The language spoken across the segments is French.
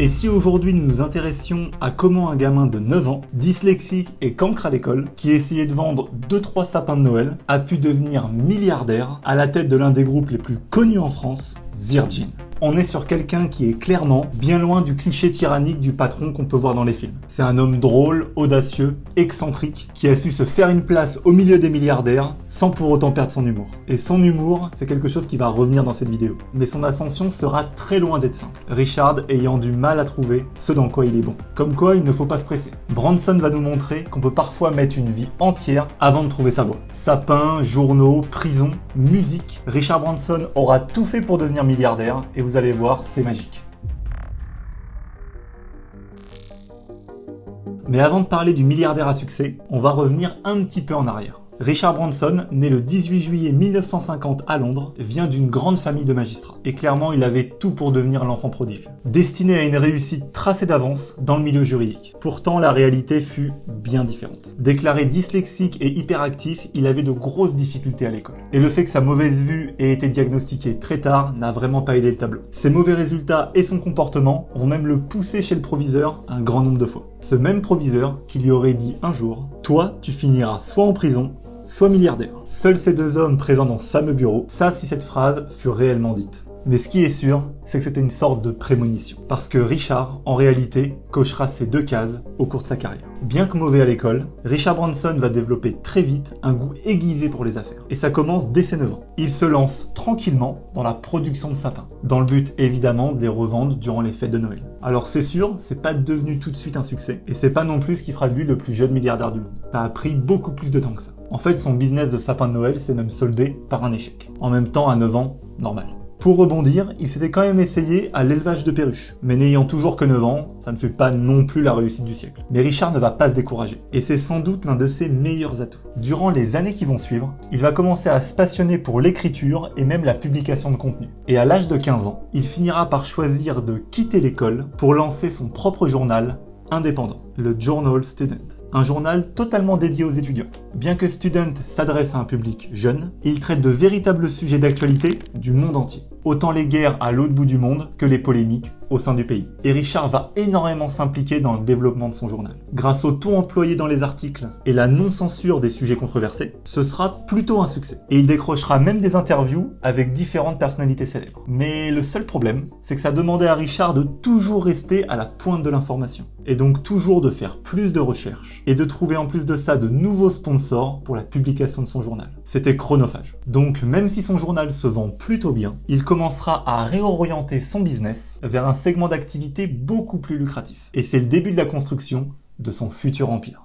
Et si aujourd'hui nous nous intéressions à comment un gamin de 9 ans, dyslexique et cancre à l'école, qui essayait de vendre 2-3 sapins de Noël, a pu devenir milliardaire à la tête de l'un des groupes les plus connus en France, Virgin. On est sur quelqu'un qui est clairement bien loin du cliché tyrannique du patron qu'on peut voir dans les films. C'est un homme drôle, audacieux, excentrique, qui a su se faire une place au milieu des milliardaires sans pour autant perdre son humour. Et son humour, c'est quelque chose qui va revenir dans cette vidéo. Mais son ascension sera très loin d'être simple. Richard ayant du mal à trouver ce dans quoi il est bon. Comme quoi, il ne faut pas se presser. Branson va nous montrer qu'on peut parfois mettre une vie entière avant de trouver sa voie. Sapins, journaux, prison, musique. Richard Branson aura tout fait pour devenir milliardaire et vous allez voir, c'est magique. Mais avant de parler du milliardaire à succès, on va revenir un petit peu en arrière. Richard Branson, né le 18 juillet 1950 à Londres, vient d'une grande famille de magistrats. Et clairement, il avait tout pour devenir l'enfant prodige. Destiné à une réussite tracée d'avance dans le milieu juridique. Pourtant, la réalité fut bien différente. Déclaré dyslexique et hyperactif, il avait de grosses difficultés à l'école. Et le fait que sa mauvaise vue ait été diagnostiquée très tard n'a vraiment pas aidé le tableau. Ses mauvais résultats et son comportement vont même le pousser chez le proviseur un grand nombre de fois. Ce même proviseur qui lui aurait dit un jour « Toi, tu finiras soit en prison, soit milliardaire ». Seuls ces deux hommes présents dans ce fameux bureau savent si cette phrase fut réellement dite. Mais ce qui est sûr, c'est que c'était une sorte de prémonition. Parce que Richard, en réalité, cochera ces deux cases au cours de sa carrière. Bien que mauvais à l'école, Richard Branson va développer très vite un goût aiguisé pour les affaires. Et ça commence dès ses 9 ans. Il se lance tranquillement dans la production de sapins. Dans le but, évidemment, de les revendre durant les fêtes de Noël. Alors c'est sûr, c'est pas devenu tout de suite un succès. Et c'est pas non plus ce qui fera de lui le plus jeune milliardaire du monde. Ça a pris beaucoup plus de temps que ça. En fait, son business de sapin de Noël s'est même soldé par un échec. En même temps, à 9 ans, normal. Pour rebondir, il s'était quand même essayé à l'élevage de perruches. Mais n'ayant toujours que 9 ans, ça ne fut pas non plus la réussite du siècle. Mais Richard ne va pas se décourager. Et c'est sans doute l'un de ses meilleurs atouts. Durant les années qui vont suivre, il va commencer à se passionner pour l'écriture et même la publication de contenu. Et à l'âge de 15 ans, il finira par choisir de quitter l'école pour lancer son propre journal indépendant, le Journal Student. Un journal totalement dédié aux étudiants. Bien que Student s'adresse à un public jeune, il traite de véritables sujets d'actualité du monde entier. Autant les guerres à l'autre bout du monde que les polémiques au sein du pays. Et Richard va énormément s'impliquer dans le développement de son journal. Grâce au ton employé dans les articles et la non-censure des sujets controversés, ce sera plutôt un succès. Et il décrochera même des interviews avec différentes personnalités célèbres. Mais le seul problème, c'est que ça demandait à Richard de toujours rester à la pointe de l'information. Et donc toujours de faire plus de recherches. Et de trouver en plus de ça de nouveaux sponsors pour la publication de son journal. C'était chronophage. Donc même si son journal se vend plutôt bien, il commencera à réorienter son business vers un segment d'activité beaucoup plus lucratif. Et c'est le début de la construction de son futur empire.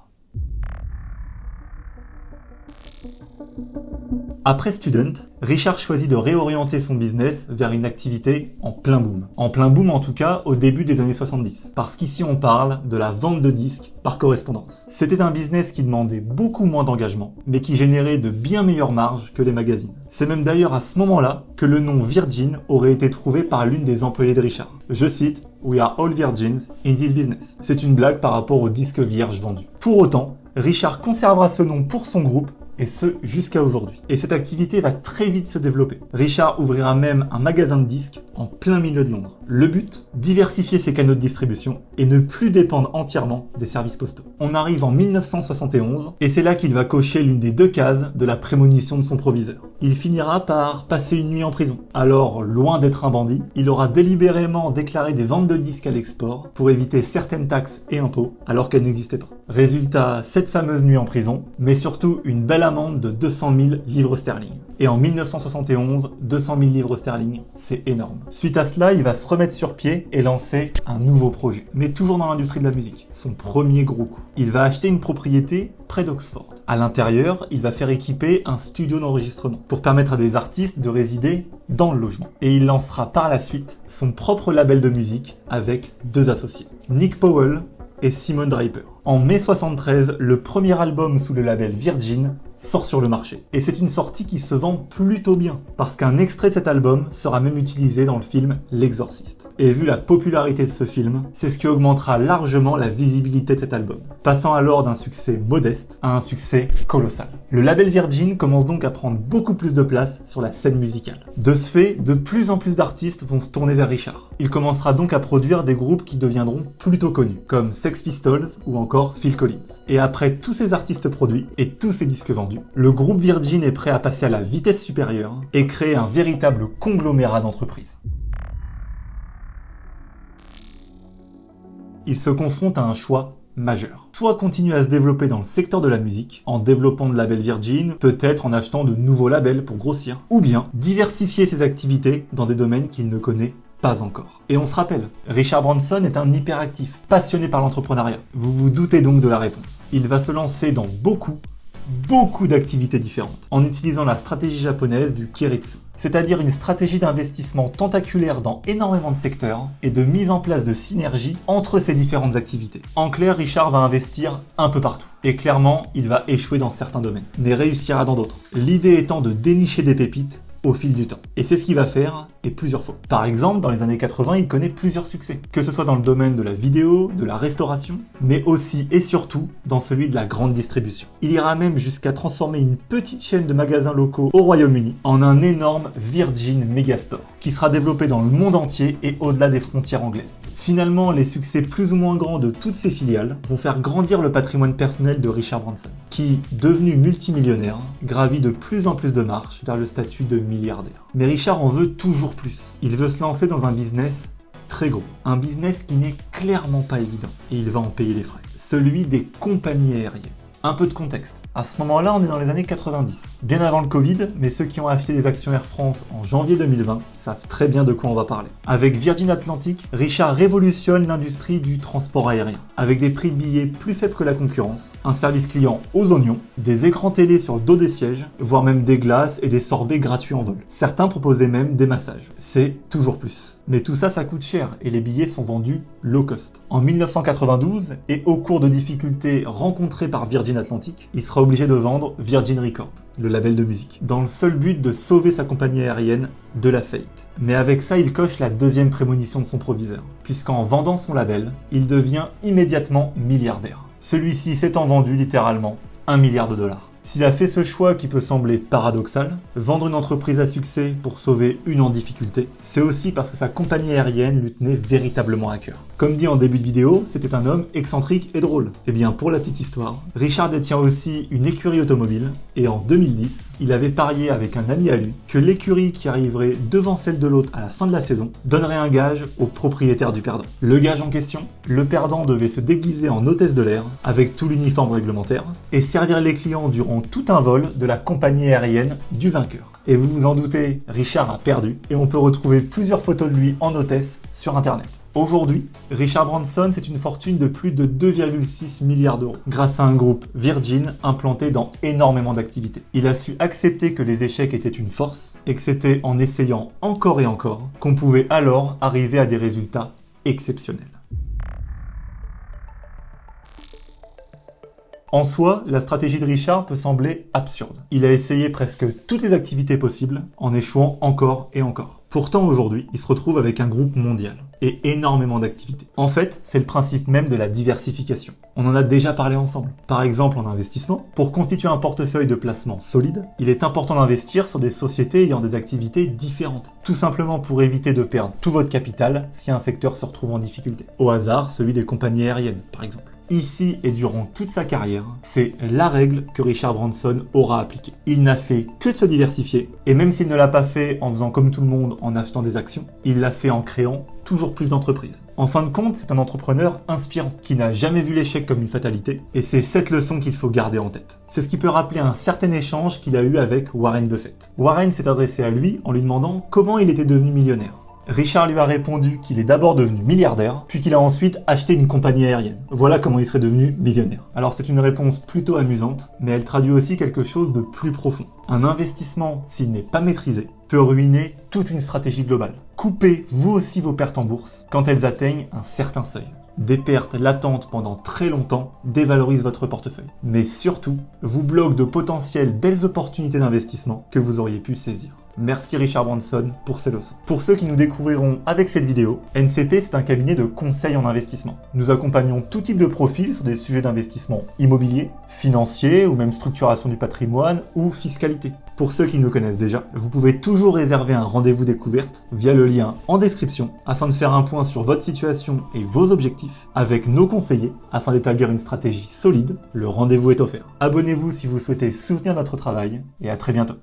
Après Student, Richard choisit de réorienter son business vers une activité en plein boom. En plein boom en tout cas au début des années 70. Parce qu'ici on parle de la vente de disques par correspondance. C'était un business qui demandait beaucoup moins d'engagement, mais qui générait de bien meilleures marges que les magazines. C'est même d'ailleurs à ce moment-là que le nom Virgin aurait été trouvé par l'une des employées de Richard. Je cite « We are all virgins in this business ». C'est une blague par rapport aux disques vierges vendus. Pour autant, Richard conservera ce nom pour son groupe, et ce jusqu'à aujourd'hui. Et cette activité va très vite se développer. Richard ouvrira même un magasin de disques en plein milieu de Londres. Le but, diversifier ses canaux de distribution et ne plus dépendre entièrement des services postaux. On arrive en 1971 et c'est là qu'il va cocher l'une des deux cases de la prémonition de son proviseur. Il finira par passer une nuit en prison. Alors, loin d'être un bandit, il aura délibérément déclaré des ventes de disques à l'export pour éviter certaines taxes et impôts alors qu'elles n'existaient pas. Résultat, cette fameuse nuit en prison, mais surtout une belle amende de 200 000 livres sterling. Et en 1971, 200 000 livres sterling, c'est énorme. Suite à cela, il va se remettre sur pied et lancer un nouveau projet. Mais toujours dans l'industrie de la musique. Son premier gros coup. Il va acheter une propriété près d'Oxford. À l'intérieur, il va faire équiper un studio d'enregistrement pour permettre à des artistes de résider dans le logement. Et il lancera par la suite son propre label de musique avec deux associés, Nick Powell et Simon Draper. En mai 73, le premier album sous le label Virgin sort sur le marché. Et c'est une sortie qui se vend plutôt bien, parce qu'un extrait de cet album sera même utilisé dans le film L'Exorciste. Et vu la popularité de ce film, c'est ce qui augmentera largement la visibilité de cet album, passant alors d'un succès modeste à un succès colossal. Le label Virgin commence donc à prendre beaucoup plus de place sur la scène musicale. De ce fait, de plus en plus d'artistes vont se tourner vers Richard. Il commencera donc à produire des groupes qui deviendront plutôt connus, comme Sex Pistols ou encore Phil Collins. Et après tous ces artistes produits et tous ces disques vendus, le groupe Virgin est prêt à passer à la vitesse supérieure et créer un véritable conglomérat d'entreprises. Il se confronte à un choix majeur. Soit continuer à se développer dans le secteur de la musique, en développant de labels Virgin, peut-être en achetant de nouveaux labels pour grossir, ou bien diversifier ses activités dans des domaines qu'il ne connaît pas encore. Et on se rappelle, Richard Branson est un hyperactif, passionné par l'entrepreneuriat. Vous vous doutez donc de la réponse. Il va se lancer dans beaucoup d'activités différentes, en utilisant la stratégie japonaise du Keiretsu, c'est-à-dire une stratégie d'investissement tentaculaire dans énormément de secteurs et de mise en place de synergie entre ces différentes activités. En clair, Richard va investir un peu partout. Et clairement, il va échouer dans certains domaines, mais réussira dans d'autres. L'idée étant de dénicher des pépites au fil du temps. Et c'est ce qu'il va faire, et plusieurs fois. Par exemple, dans les années 80, il connaît plusieurs succès, que ce soit dans le domaine de la vidéo, de la restauration, mais aussi et surtout dans celui de la grande distribution. Il ira même jusqu'à transformer une petite chaîne de magasins locaux au Royaume-Uni en un énorme Virgin Megastore, qui sera développé dans le monde entier et au-delà des frontières anglaises. Finalement, les succès plus ou moins grands de toutes ces filiales vont faire grandir le patrimoine personnel de Richard Branson, qui, devenu multimillionnaire, gravit de plus en plus de marches vers le statut de milliardaire. Mais Richard en veut toujours plus. Il veut se lancer dans un business très gros. Un business qui n'est clairement pas évident. Et il va en payer les frais. Celui des compagnies aériennes. Un peu de contexte. À ce moment-là, on est dans les années 90. Bien avant le Covid, mais ceux qui ont acheté des actions Air France en janvier 2020 savent très bien de quoi on va parler. Avec Virgin Atlantic, Richard révolutionne l'industrie du transport aérien. Avec des prix de billets plus faibles que la concurrence, un service client aux oignons, des écrans télé sur le dos des sièges, voire même des glaces et des sorbets gratuits en vol. Certains proposaient même des massages. C'est toujours plus. Mais tout ça, ça coûte cher et les billets sont vendus low cost. En 1992, et au cours de difficultés rencontrées par Virgin Atlantic, il sera obligé de vendre Virgin Records, le label de musique, dans le seul but de sauver sa compagnie aérienne de la faillite. Mais avec ça, il coche la deuxième prémonition de son proviseur, puisqu'en vendant son label, il devient immédiatement milliardaire. Celui-ci s'étant vendu littéralement 1 milliard de dollars. S'il a fait ce choix qui peut sembler paradoxal, vendre une entreprise à succès pour sauver une en difficulté, c'est aussi parce que sa compagnie aérienne lui tenait véritablement à cœur. Comme dit en début de vidéo, c'était un homme excentrique et drôle. Et bien pour la petite histoire, Richard détient aussi une écurie automobile, et en 2010, il avait parié avec un ami à lui que l'écurie qui arriverait devant celle de l'autre à la fin de la saison donnerait un gage au propriétaire du perdant. Le gage en question, le perdant devait se déguiser en hôtesse de l'air, avec tout l'uniforme réglementaire, et servir les clients durant tout un vol de la compagnie aérienne du vainqueur. Et vous vous en doutez, Richard a perdu, et on peut retrouver plusieurs photos de lui en hôtesse sur internet. Aujourd'hui, Richard Branson, c'est une fortune de plus de 2,6 milliards d'euros, grâce à un groupe Virgin implanté dans énormément d'activités. Il a su accepter que les échecs étaient une force, et que c'était en essayant encore et encore qu'on pouvait alors arriver à des résultats exceptionnels. En soi, la stratégie de Richard peut sembler absurde. Il a essayé presque toutes les activités possibles, en échouant encore et encore. Pourtant aujourd'hui, il se retrouve avec un groupe mondial et énormément d'activités. En fait, c'est le principe même de la diversification. On en a déjà parlé ensemble. Par exemple en investissement, pour constituer un portefeuille de placement solide, il est important d'investir sur des sociétés ayant des activités différentes. Tout simplement pour éviter de perdre tout votre capital si un secteur se retrouve en difficulté. Au hasard, celui des compagnies aériennes, par exemple. Ici et durant toute sa carrière, c'est la règle que Richard Branson aura appliquée. Il n'a fait que de se diversifier, et même s'il ne l'a pas fait en faisant comme tout le monde en achetant des actions, il l'a fait en créant toujours plus d'entreprises. En fin de compte, c'est un entrepreneur inspirant, qui n'a jamais vu l'échec comme une fatalité, et c'est cette leçon qu'il faut garder en tête. C'est ce qui peut rappeler un certain échange qu'il a eu avec Warren Buffett. Warren s'est adressé à lui en lui demandant comment il était devenu millionnaire. Richard lui a répondu qu'il est d'abord devenu milliardaire, puis qu'il a ensuite acheté une compagnie aérienne. Voilà comment il serait devenu millionnaire. Alors c'est une réponse plutôt amusante, mais elle traduit aussi quelque chose de plus profond. Un investissement, s'il n'est pas maîtrisé, peut ruiner toute une stratégie globale. Coupez vous aussi vos pertes en bourse quand elles atteignent un certain seuil. Des pertes latentes pendant très longtemps dévalorisent votre portefeuille. Mais surtout, vous bloquent de potentielles belles opportunités d'investissement que vous auriez pu saisir. Merci Richard Branson pour ces leçons. Pour ceux qui nous découvriront avec cette vidéo, NCP c'est un cabinet de conseil en investissement. Nous accompagnons tout type de profil sur des sujets d'investissement immobilier, financier ou même structuration du patrimoine ou fiscalité. Pour ceux qui nous connaissent déjà, vous pouvez toujours réserver un rendez-vous découverte via le lien en description afin de faire un point sur votre situation et vos objectifs avec nos conseillers afin d'établir une stratégie solide. Le rendez-vous est offert. Abonnez-vous si vous souhaitez soutenir notre travail et à très bientôt.